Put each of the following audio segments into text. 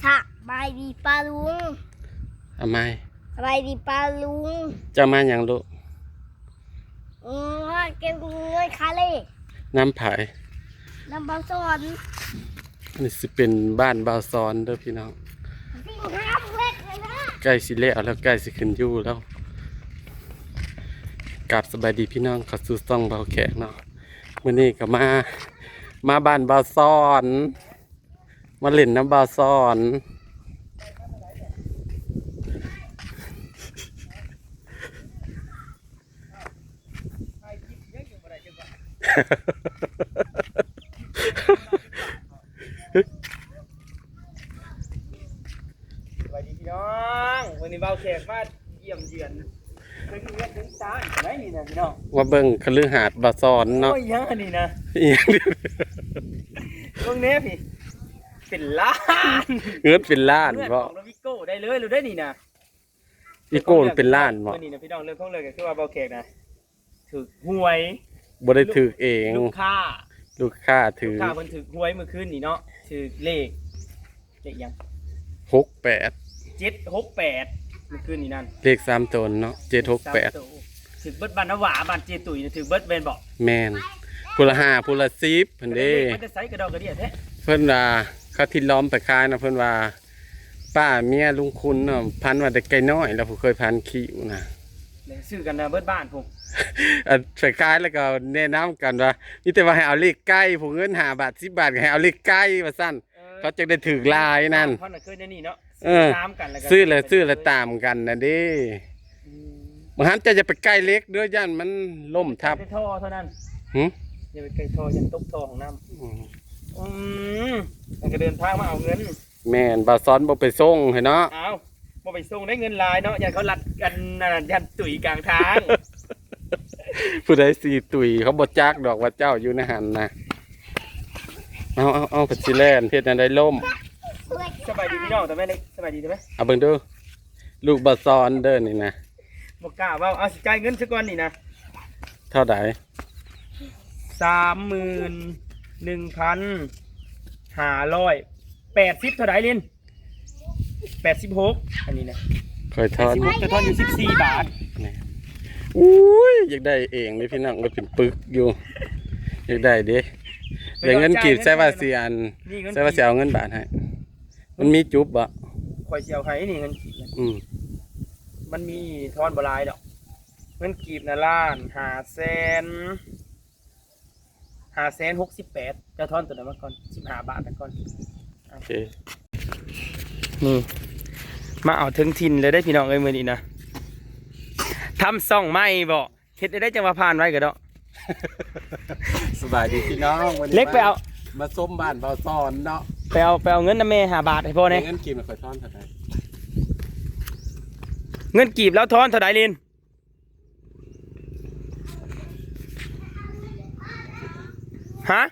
สบายดีปาลุงทำไมสบายดีปาลุงจะมาอย่างลูกเก็บเงินคาเล่น้ำไผ่น้ำบอลซอน นี่สิเป็นบ้านบาวซอนเด้อพี่น้องสิ่งห้ามเล็กเลยนะ ใกล้สิเละแล้วใกล้สิขึ้นอยู่แล้วกลับสบายดีพี่น้องเข้าสู่ซ่องเบาแขกเนาะมื้อนี้ก็มาบ้านบาวซอนมาเล่นน้ำบาวซอนสวัสดีพี่น้องวันนี้เบาแขกมาเยี่ยมเยือนถึงเงินถึงซ่านไหนนี่นะพี่น้องว่าเบิ่งคฤหาสน์บาวซอนเนาะโอ้ยยังอันนี้นะ อีหยังดิ ตรงนี้พี่เป็นล้าน เงินเป็นล้าน เงิน บ่ ของเราวิโก้ได้เลยหรือได้นี่นะ อีโก้มันเป็นล้านบ่ นี่นะพี่น้องเรื่องของเรื่องก็คือว่าเบาแขกนะถือหวย บ่ได้ถือเอง ลูกค้า ลูกค้าถือ เพิ่นถือหวยเมื่อคืนนี่เนาะถือเลขยัง 68 768เมื่อคืนนี่นั่น เลข3ตัวเนาะ768 ถือเบิดบ้านนวาบ้านเจตุ๋ยถือเบิดเวนบอก แม่นผู้ละ5ผู้ละ10เพิ่นเด้ มันจะใส่กระดอกกระเดียแท้ เพิ่นว่าเขาที่ล้อมไปขายนะเพิ่นว่าป้าเมียลุงคุณเนาะพันว่าแต่ไก่น้อยแล้วผมเคยพันคิวนะ ซื้อกันนะเบิดบ้านผม ไปขายแล้วก็แนะนำกันว่ามีแต่ว่าให้เอาเลขใกล้ผู้เงิน5 บาท10 บาทก็ให้เอาเลขใกล้ว่าซั่นเขาจะได้ถือลายนั่น เพราะน่ะเคยได้นี่เนาะ ตามกันซื้อแล้วตามกันนะเด้บางครั้งจะไปใกล้เล็กเด้อย่านมันล่มทับ ไปท่อเท่านั้น หึ อย่าไปไกลท่อยันตกท่อของน้ำมันก็เดินทางมาเอาเงิน แม่นบ่าวซ้อนบ่ไปส่งให้เนาะ เอาพอไปส่งได้เงินลายเนาะยันเขาลัดกันนั่นยันตุ๋ยกลางทาง ผู้ใดสิตุยเขาบ่จักดอกว่าเจ้าอยู่ในหันนะเอาปัจจิแลนเฮ็ดอันใดล่ม สบายดีพี่น้องแต่ไม่เล็กสบายดีใช่ไหม เอาเบิ่งดูลูกบ่าวซ้อนเด้อนี่นะ บอกกล้าว่าเอาสิจ่ายเงินสักวันนี่นะ เท่าใด 31,580เท่าไหร่ลิน86อันนี้นะ ค่อยทอน 86จะทอนอยู่14 บาท อุ้ยอยากได้เองเลยพี่น้องก็เป็นปึกอยู่อยากได้เด้เดี๋ยวเงินกีบใช่ว่าสิอันใช่ว่าสิเอาเงินบาทให้มันมีจุบบ่ คอยเสียวให้นี่เงินกีบ มันมีทอนบลายดอกเงินกีบนะล้าน568จะทอนตัวไหนมาก่อน15 บาทมาก่อน โอเค นี่มาเอาถึงทินเลยได้พี่น้องเอ้ยมื้อนี้นะทำซ่องไม้บ่เฮ็ดได้จังว่าผ่านไว้ก็ดอก สบายดีพี่น้องวันนี้ เล็กไปเอา มาส้มบ้านเบาซ้อนเนาะ ไปเอาเงินน้ำแม่5 บาทให้พ่อแน่ เงินกีบมันค่อยทอนเท่าใด เงินกีบแล้วทอนเท่าใดลินฮะ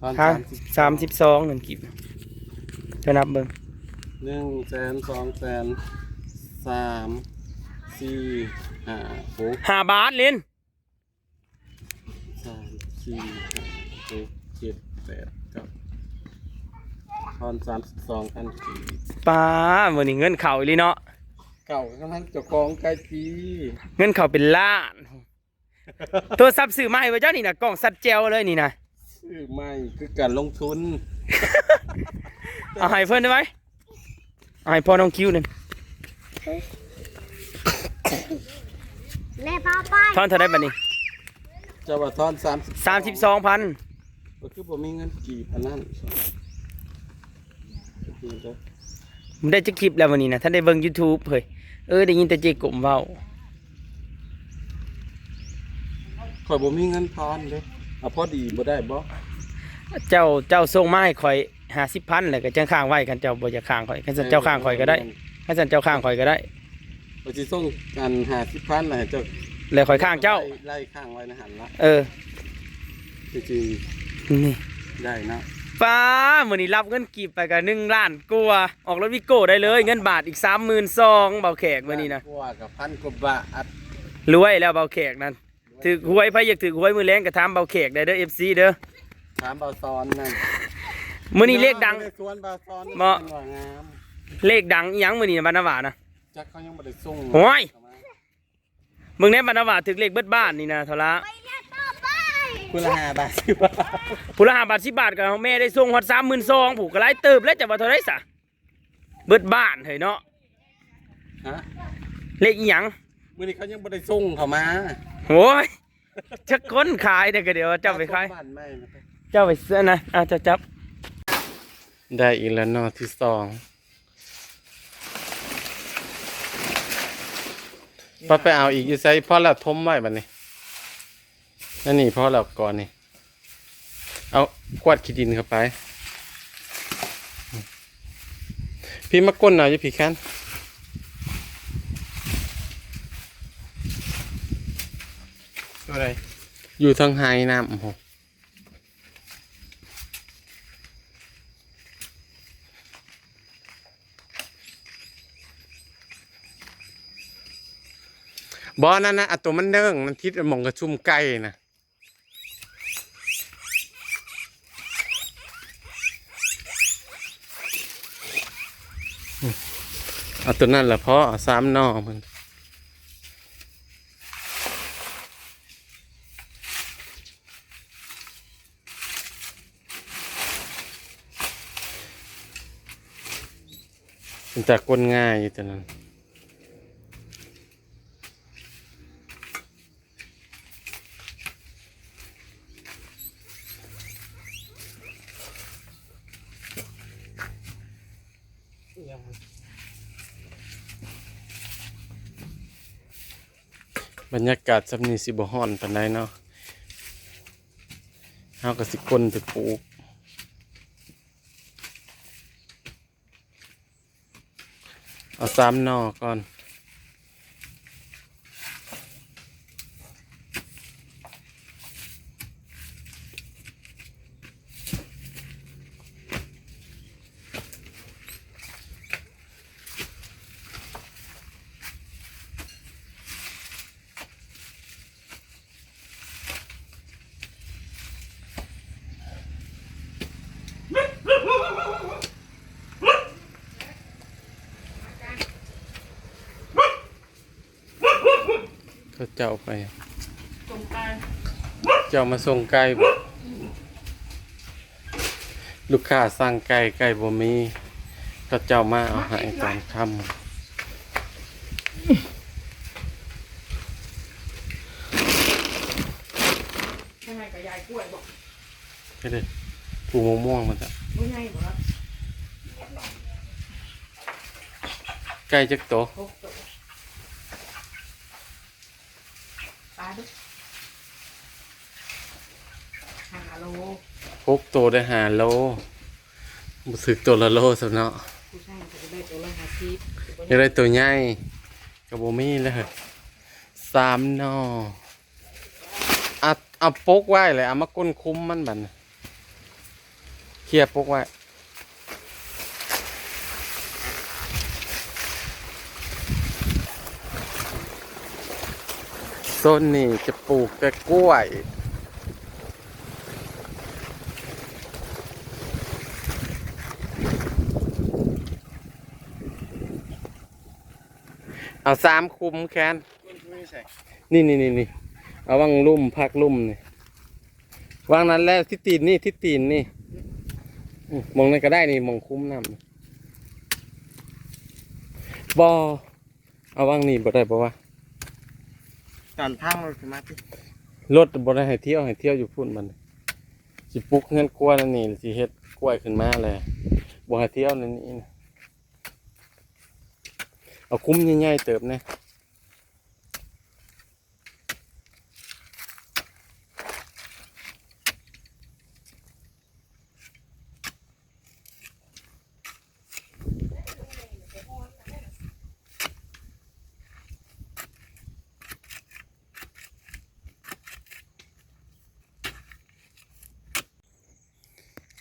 ทอน 32เงินกีบไปนับเบิ่ง 100,000 200,000 3 4 5 6 5 บาทลิน 3 4 5 6 7 8 9ทอน32,000กีบ ป้ามื้อนี้เงินเข้าอีหลีเนาะ เก่ากำลังเจ้าของใกล้ปี เงินเข้าเป็นล้านโทรศัพท์ซื้อมาให้ว่าเจ้านี่น่ะกล้องสัดแจ๋วเลยนี่นะ ซื้อไม่คือการลงทุน เอาให้เพิ่นได้ไหมเอาให้พ่อน้องคิวนั่น แม่ป้าไป ทอนเท่าไดบัดนี้ เจะว่าทอน32,000 ก็คือผมมีเงินกีบอันนั้น ผมได้จะคลิปแล้ววันนี้นะท่านได้เบิ่ง YouTube เฮ้ยได้ยินแต่เจกลมเว้า ข่อยบ่มีเงินทอนเด้เอาพอดีบ่ได้บ่ เจ้าส่งมาให้ข่อย50,000แล้วก็จังค้างไว้กันเจ้าบ่จะค้างข่อยคันเจ้าค้างข่อยก็ได้คันเจ้าค้างข่อยก็ได้ บ่สิส่งกัน50,000น่ะให้เจ้า แล้วข่อยค้างเจ้า ไล่ข้างไว้ในหันละ จริง นี่ ๆได้นะ ป้ามื้อนี้รับเงินกีบไปก็1 ล้านกว่าออกรถวิโก้ได้เลยเงินบาทอีก 32,000เบาแขกมื้อนี้นะ กว่ากับ1,000 กว่าบาท รวยแล้วเบาแขกนั่นถือหวยไผอยากถือหวยมื้อแลงก็ถามเบาแขกได้เด้อ FC เด้อ ถามเบาซ้อนนั่น มื้อนี้เลขดัง สวนบาซ้อน เหมาะ ว่างาม เลขดังอีหยังมื้อนี้นะบ้านนาหวานะ จักเขายังบ่ได้ส่ง โอ้ย มึงแน่บ้านนาหวาถึกเลขเบิดบ้านนี่นะเท่าละ ไปเรียนต่อไป คุณละ5 บาท10 บาท ผู้ละ5 บาท 10 บาทก็แม่ได้ส่งฮอด32,000ผู้ก็หลายเติบแล้วจะว่าเท่าไดซะเบิดบ้านเฮ้ยเนาะ ฮะ เลขอีหยัง มื้อนี้เขายังบ่ได้ส่งเข้ามา โอ้ยจักคนขายแต่ก็เดี๋ยวเจ้าไปขาย บ้านใหม่นะ เจ้าไปซื้อนะเจ้าจับ ได้อีกแล้วเนาะที่2พอไปเอาอีกอยู่ไสพอแล้วทมไว้บัดนี้นั่นนี่พอแล้วก่อนนี่เอากวาดขี้ดินเข้าไปพี่มาก้นหน่อยอยู่พี่แค้นอะไรอยู่ทางไฮน้ำโอ้โหบอนั่นนะอัตัวมันเด้งมันทิศหมองกระชุ่มไก่นะเอาตัวนั่นแหละเพราะ3 หน่อมันมันจะก้นง่ายอยู่ตัวนั้นบรรยากาศสำนีสิบ่ฮ้อนปานใดเนาะเฮาก็สิก้นไปปลูกเอา3 หน่อก่อนเขาเจ้าไปเจ้ามาส่งไก่บ่ลูกค้าสั่งไก่บ่มีเขาเจ้ามาเอาให้ตอนค่ำใช่ไหมกับยายกล้วยบอก ไปเลยปลูกมะม่วงมันจะ ไม่ใช่บอก ไก่จักโต ปลาดุ5 โล 6 โตได้5 โลบ่ถึกตัวละโลซะเนาะ ผู้ชายก็จะได้ตัวละ50 อยากได้ตัวใหญ่ก็บ่มีเลย3 หน่อเอาปกไว้เลยเอามาก้นคุ้มมันบัดนี้เคลียร์ปกไว้โซนนี้จะปลูกแต่กล้วยเอา3 คุมแคนนี่เอาวางลุ่มพักลุ่มนี่วางนั้นแล้วที่ตีนนี่มองนั่นก็ได้นี่มองคุ้มน้ำบ่เอาวางนี่บ่ได้บ่วะ ตอนพังรถมาติ รถบ่ได้ให้เที่ยวอยู่พุ่นมันสิปลุกเงินกล้วยนั่นนี่สิเฮ็ดกล้วยขึ้นมาเลยบ่ให้เที่ยวนั่นนี่นะเอาคุ้มใหญ่ๆเติบนะ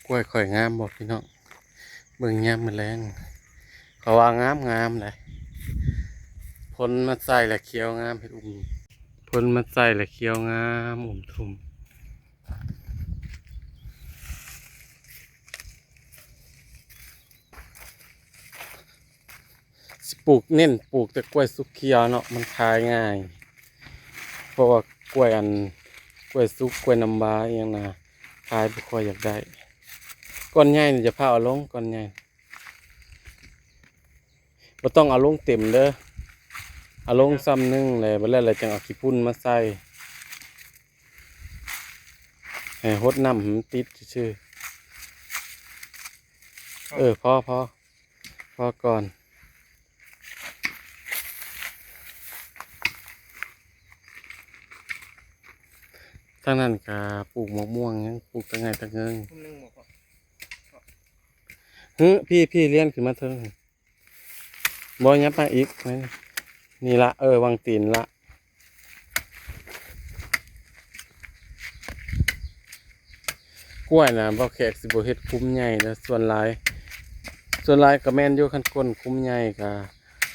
กล้วยข่อยงามบ่พี่น้องเบิ่งยามมื้อแลงเขาว่างามเลยผลมาใส่และเขียวงามเฮ็ดผลมาใส่และเขียวงามทุ่ม ปลูกเน้นปลูกแต่กล้วยสุกเขียวเนาะมันขายง่าย เพราะว่ากล้วยกล้วยสุกกล้วยน้ำว้าอหย่างนะขายบ่ค่อยอยากได้ก้อนใหญ่นี่จะพาเอาลงก้อนใหญ่บ่ต้องเอาลงเต็มเด้อเอาลงซ้ำหนึงเลยบ่แล้วจังเอาขี้พุ่นมาใส่ให้รดน้ำให้มันติดซื่อๆพอก่อนทางนั้นก็ปลูกมะม่วงยังปลูกตะไงตะเงิง ทุ่มหนึงบ่พอ พี่เลี้ยนขึ้นมาเถอะบ่ยับมาอีกนี่ละวางตีนละกล้วยนะบ่แขกสิบ่เฮ็ดคุ้มใหญ่นะส่วนหลายก็แม่นอยู่คันก้นคุ้มใหญ่ก็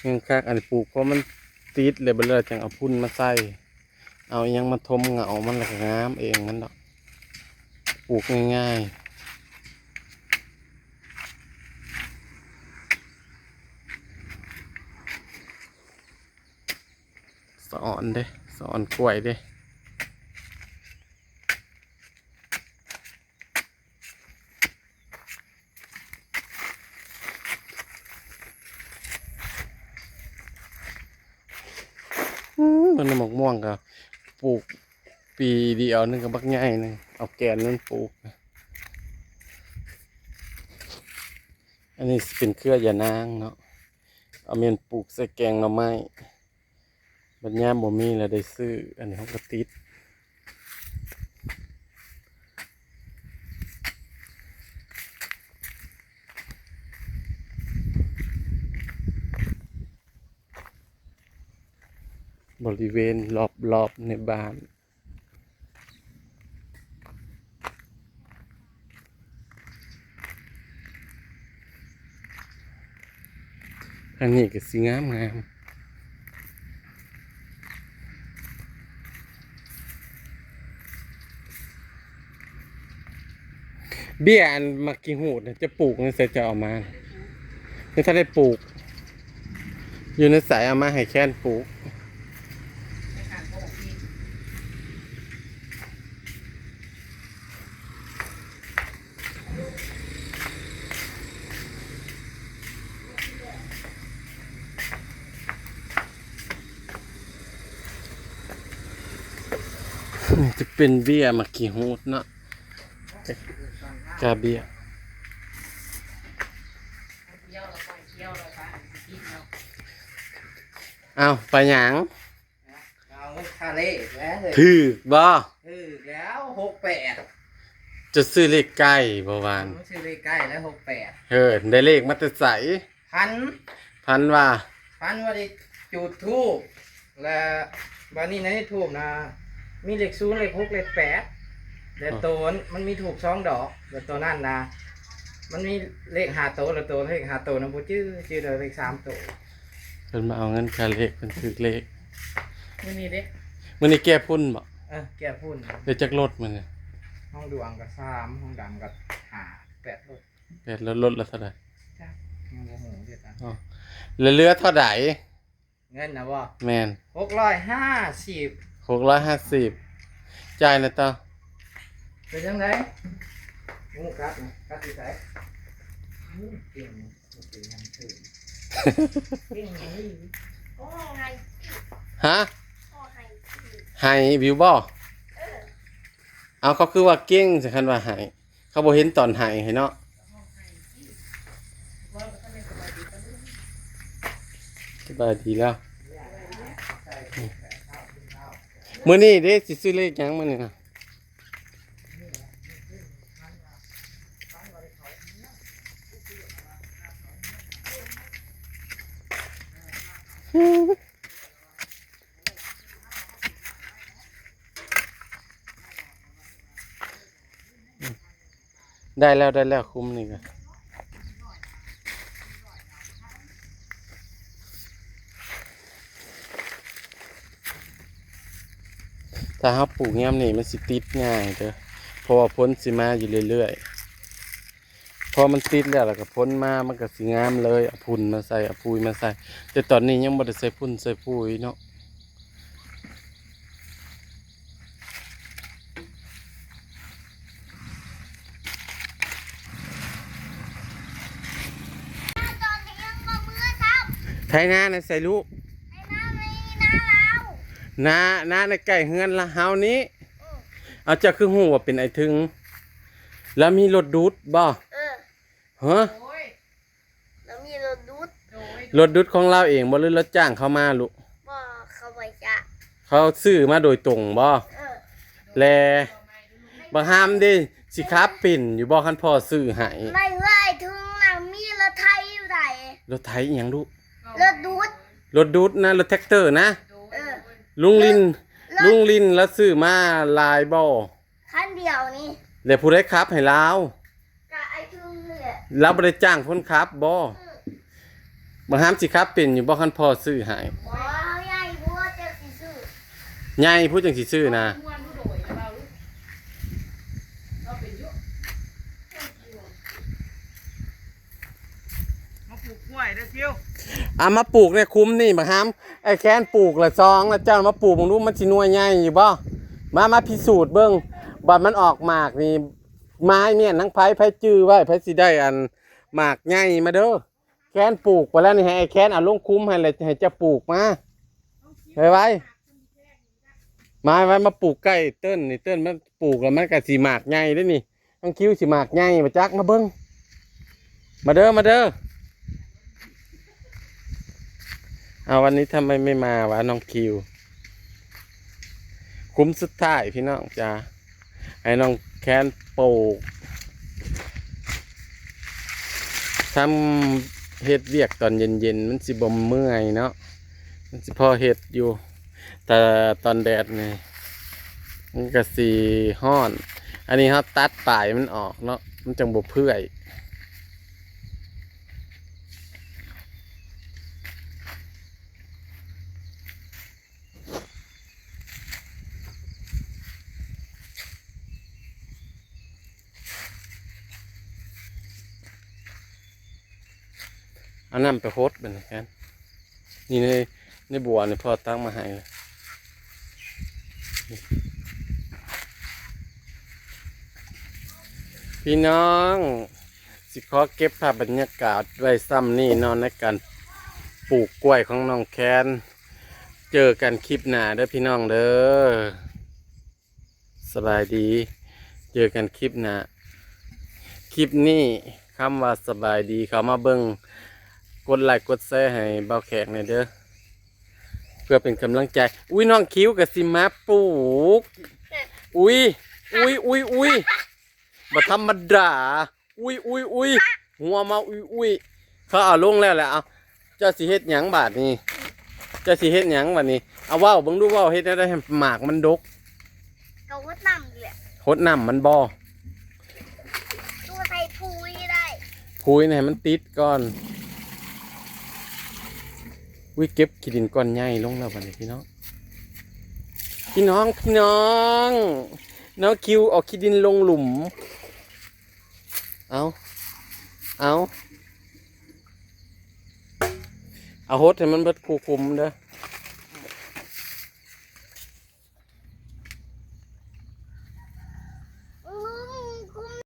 ยังคักอันนี้ปลูกเพราะมันติดเลยบ่เลยจังเอาพุ่นมาใส่เอาอิหยังมาทมเหงามันแล้วก็งามเองมันดอกปลูกง่ายๆสอนกล้วยเด้มันหมกม่วงก็ปลูกปีเดียวนึงก็บักใหญ่นึงเอาแกนนึงปลูกอันนี้เป็นเครือยานางเนาะเอาเมียนปลูกใส่แกงหน่อไม้บัดยามบ่มีแล้วได้ซื้ออันนี้เขาก็ติดบริเวณรอบในบ้านทางนี้ก็สีงามเบี้ยอันมักกิหูดจะปลูกในใส่จะเอามาถ้าได้ปลูกอยู่ในสายเอามาให้แค้นปลูกจะเป็นเบี้ยมักกิหูดเนาะกาเบี้ยเอาไปหยัง เอาคาเล่แล้วเลย ถือบ่ แล้ว68 จะซื้อเลขใกล้บ่วาน มันชื่อเลขใกล้แล้ว68 ได้เลขมาแต่ใส พันว่า พันว่าได้จุดธูปและวันนี้ในธูปนะมีเลข0เลข6เลข8แต่ตัวมันมีถูก2ดอกแต่ตัวนั่นนะมันมีเลข5ตัวแล้วตัวเลข5ตัวนะบ่ชื่อเลข3ตัว เพิ่นมาเอาเงินค่าเลขเพิ่นถือเลข มื้อนี้เด้ มื้อนี้แก้พุ่นบ่ แก้พุ่น ได้จักรถมันเนี่ย ห้องดวงก็3ห้องดำก็5 8รถ รถละเท่าไหร่ จ้ะยังบ่ฮู้เด้อจ้ะ อ๋อแล้วเหลือเท่าใด เงินนะบ่ แม่น 650 650จ่ายแล้วต่อ เป็นจังได๋งูกัดนะกัดที่ไสเก่งเป็นยังถือเก่งนี่ โอ้ไง ฮะ โอ้ไง ให้วิวบ่เอาเขาคือว่าเก่งสิคันว่าให้เขาบ่เห็นตอนให้เนาะสบายดีแล้วมื้อนี้เด้สิซื้อเลขหยังมื้อนี้น่ะได้แล้วคุ้มนี่ก็ถ้าเฮาปลูกยามนี้มันสิติดง่ายเด้อเพราะว่าพ้นสิมาอยู่เรื่อยๆ พอมันติดแล้วก็พ้นมามันก็สิงามเลยเอาพุ่นมาใส่เอาปุ๋ยมาใส่แต่ตอนนี้ยังบ่ได้ใส่พุ่นใส่ปุ๋ยเนาะตอนนี้ยังบ่มือครับ ไถนาในใส่ลูก ไอ้น้ำนี่น้าเรา นาในไก่เฮือนละเฮานี้เอาเจ้าคือฮู้ว่าเป็นไอ้ถึง แล้วมีรถดูดบ่ฮะ แล้วมีรถดูด รถดูดของเราเองบ่หรือรถจ้างเขามาลูก บ่เขาไปจ้ะ เขาซื้อมาโดยตรงบ่ แลบ่ห้ามเดิสิครับปิ่นอยู่บ่คันพ่อซื้อให้ ไม่เว้ยถึงน่ะมีรถไทยอยู่ไหน รถไถอีหยังลูก รถดูด รถดูดนะรถแท็กเตอร์นะ เออ ลุงลินแล้วซื้อมาลายบ่ คันเดียวนี่ แล้วผู้ใดขับให้ลาว กับไอ้ถึงนี่แหละ เราบ่ได้จ้างคนขับบ่บ่ห้ามสิครับปิ่นอยู่บ่คันพ่อซื้อให้ บ่เอาใหญ่บัวจะสิซื้อ ใหญ่ผู้จังสิซื้อนะ มาปลูกกล้วยเด้อคิว เอามาปลูกเนี่ยคุ้มนี่บ่ห้ามไอ้แค้นปลูกละซองแล้วเจ้ามาปลูกบ่รู้มันสิหน่วยใหญ่อยู่บ่มาพิสูจน์เบิ่งบัดมันออกหมากนี่ไม้เมียนทั้งไผจื้อไว้ไผสิได้อันหมากใหญ่มาเด้อแค้นปลูกไปแล้วนี่ให้ไอ้แค้นเอาลงคุ้มให้เลยให้เจะปลูกมาไว้มาปลูกใกล้เติ้นนี่เติ้นมันปลูกแล้วมันก็สิหมากใหญ่เด้อนี่ต้องคิ้วสิหมากใหญ่มาจักมาเบิ่งมาเด้อเอาวันนี้ทำไมไม่มาวะน้องคิวคุ้มสุดท้ายพี่น้องจ้าให้น้องแคนปลูกทำเฮ็ดเวียกตอนเย็นมันสิบ่เมื่อยเนาะมันสิพอเฮ็ดอยู่ แต่ตอนแดดนี่มันก็สิฮ้อน อันนี้เขาตัดปลายมันออกเนาะมันจังบ่เปื่อยเอาน้ำไปโฮดเป็นไงกันนี่ในบัวนี่พ่อตั้งมาให้เลยพี่น้องสิขอเก็บภาพบรรยากาศไว้ซ้ำนี่นอนในการปลูกกล้วยของน้องแคนเจอกันคลิปหน้าเด้อพี่น้องเด้อสบายดีเจอกันคลิปหน้าคลิปนี้คำว่าสบายดีเขามาเบิ่งกดไลค์กดแชร์ให้เบาแขกหน่อยเด้อเพื่อเป็นกำลังใจอุ้ยน้องคิ้วกับสิมาปลูกอุ้ยบ่ธรรมดาอุ้ยหัวมาอุ้ยเขาเอาลงแล้วแหละเอาเจ้าสิเฮ็ดหยังบาดนี้เจ้าสิเฮ็ดหยังบัดนี้เอาว่าวเบิ่งดูว่าวเฮ็ดได้ให้หมากมันดก ก็วัดน้ำอยู่แหละ หดน้ำมันบ่ ตัวใส่ปุ๋ยได้ คุยให้มันติดก่อนอุ้ยเก็บขี้ดินก้อนใหญ่ลงแล้วบัดนี้พี่น้องน้องคิวเอาขี้ดินลงหลุมเอาหดให้มันเบิดคูคุมเด้อ